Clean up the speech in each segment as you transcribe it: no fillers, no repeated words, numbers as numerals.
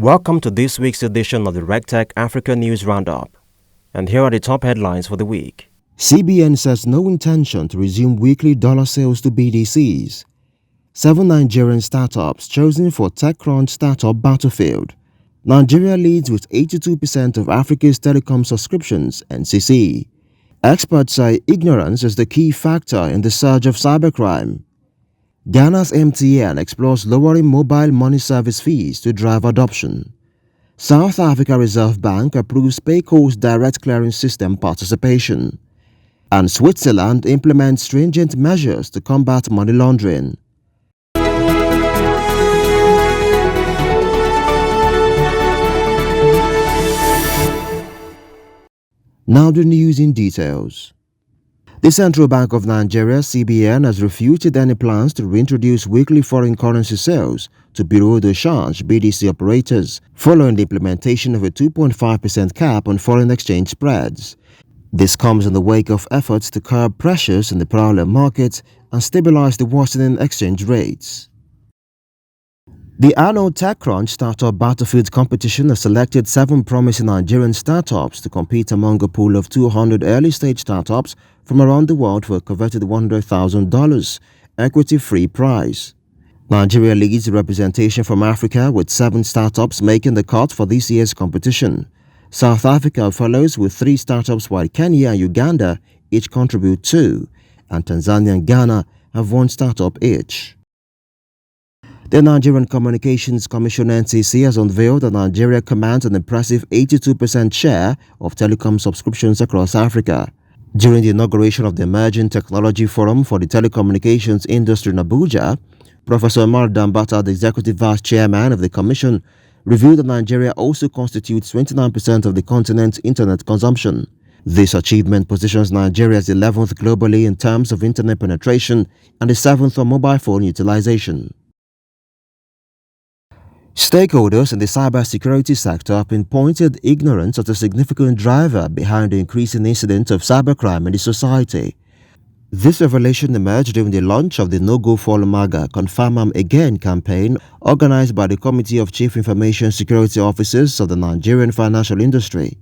Welcome to this week's edition of the Regtech Africa News Roundup. And here are the top headlines for the week. CBN says no intention to resume weekly dollar sales to BDCs. 7 Nigerian startups chosen for TechCrunch Startup Battlefield. Nigeria leads with 82% of Africa's telecom subscriptions, NCC. Experts say ignorance is the key factor in the surge of cybercrime. Ghana's MTN explores lowering mobile money service fees to drive adoption. South Africa Reserve Bank approves Payco's direct clearing system participation. And Switzerland implements stringent measures to combat money laundering. Now the news in details. The Central Bank of Nigeria, CBN, has refuted any plans to reintroduce weekly foreign currency sales to Bureau de Change (BDC) operators following the implementation of a 2.5% cap on foreign exchange spreads. This comes in the wake of efforts to curb pressures in the parallel market and stabilize the worsening exchange rates. The annual TechCrunch Startup Battlefield competition has selected 7 promising Nigerian startups to compete among a pool of 200 early-stage startups from around the world for a coveted $100,000 equity-free prize. Nigeria leads the representation from Africa with 7 startups making the cut for this year's competition. South Africa follows with 3 startups, while Kenya and Uganda each contribute 2, and Tanzania and Ghana have 1 startup each. The Nigerian Communications Commission (NCC) has unveiled that Nigeria commands an impressive 82% share of telecom subscriptions across Africa. During the inauguration of the Emerging Technology Forum for the Telecommunications Industry in Abuja, Professor Omar Dambata, the Executive Vice Chairman of the Commission, revealed that Nigeria also constitutes 29% of the continent's internet consumption. This achievement positions Nigeria as 11th globally in terms of internet penetration and the 7th on mobile phone utilization. Stakeholders in the cybersecurity sector pinpointed ignorance as a significant driver behind the increasing incidence of cybercrime in the society. This revelation emerged during the launch of the No Go Follow MAGA Confirm Am Again campaign organized by the Committee of Chief Information Security Officers of the Nigerian financial industry.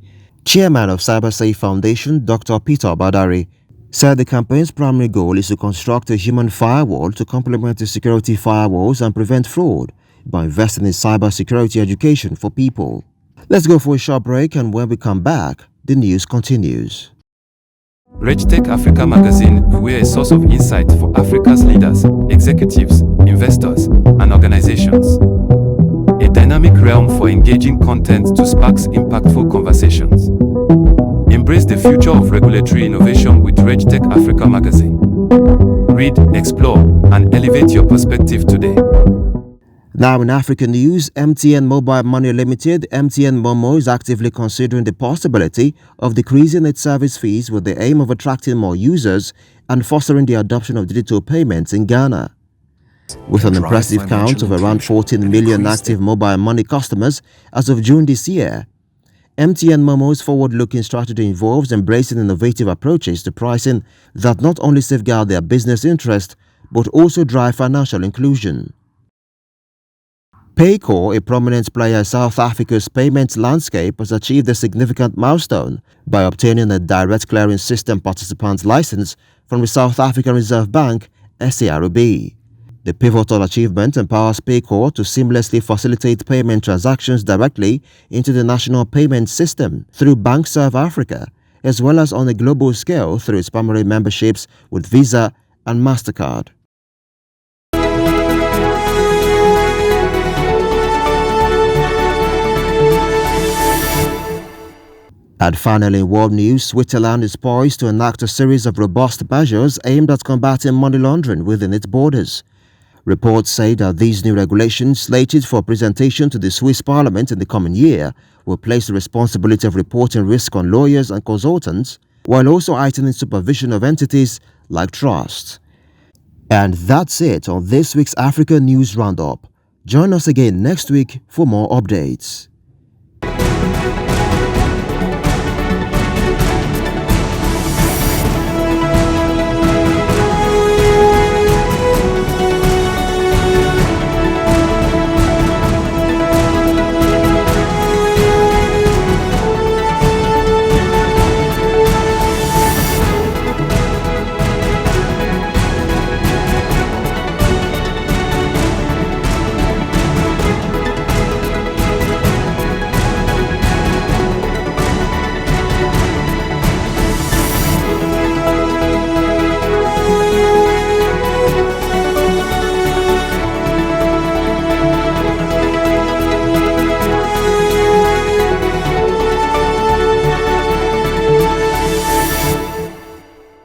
Chairman of CyberSafe Foundation, Dr. Peter Badari, said the campaign's primary goal is to construct a human firewall to complement the security firewalls and prevent fraud by investing in cybersecurity education for people. Let's go for a short break, and when we come back, the news continues. Regtech Africa magazine, we're a source of insight for Africa's leaders, executives, investors, and organizations. A dynamic realm for engaging content to spark impactful conversations. Embrace the future of regulatory innovation with Regtech Africa magazine. Read, explore, and elevate your perspective today. Now in African news, MTN Mobile Money Limited, MTN Momo, is actively considering the possibility of decreasing its service fees with the aim of attracting more users and fostering the adoption of digital payments in Ghana. With an impressive count of around 14 million active mobile money customers as of June this year, MTN Momo's forward-looking strategy involves embracing innovative approaches to pricing that not only safeguard their business interest but also drive financial inclusion. Payco, a prominent player in South Africa's payments landscape, has achieved a significant milestone by obtaining a direct clearing system participant license from the South African Reserve Bank, SARB. The pivotal achievement empowers Payco to seamlessly facilitate payment transactions directly into the national payment system through BankServe Africa, as well as on a global scale through its primary memberships with Visa and MasterCard. And finally, in world news, Switzerland is poised to enact a series of robust measures aimed at combating money laundering within its borders. Reports say that these new regulations, slated for presentation to the Swiss Parliament in the coming year, will place the responsibility of reporting risk on lawyers and consultants, while also heightening supervision of entities like trusts. And that's it on this week's Africa News Roundup. Join us again next week for more updates.